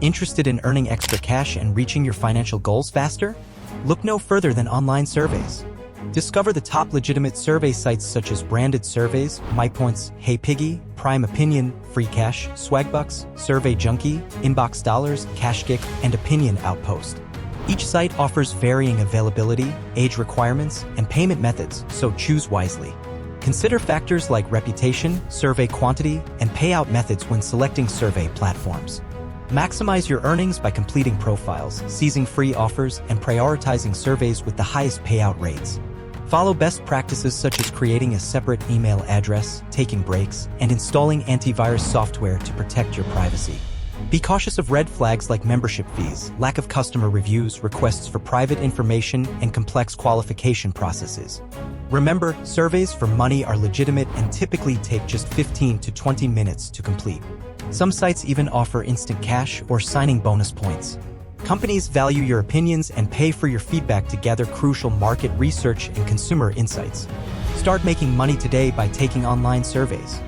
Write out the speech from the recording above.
Interested in earning extra cash and reaching your financial goals faster? Look no further than online surveys. Discover the top legitimate survey sites such as Branded Surveys, MyPoints, HeyPiggy, Prime Opinion, FreeCash, Swagbucks, Survey Junkie, Inbox Dollars, CashGick, and Opinion Outpost. Each site offers varying availability, age requirements, and payment methods, so choose wisely. Consider factors like reputation, survey quantity, and payout methods when selecting survey platforms. Maximize your earnings by completing profiles, seizing free offers, and prioritizing surveys with the highest payout rates. Follow best practices such as creating a separate email address, taking breaks, and installing antivirus software to protect your privacy. Be cautious of red flags like membership fees, lack of customer reviews, requests for private information, and complex qualification processes. Remember, surveys for money are legitimate and typically take just 15 to 20 minutes to complete. Some sites even offer instant cash or signing bonus points. Companies value your opinions and pay for your feedback to gather crucial market research and consumer insights. Start making money today by taking online surveys.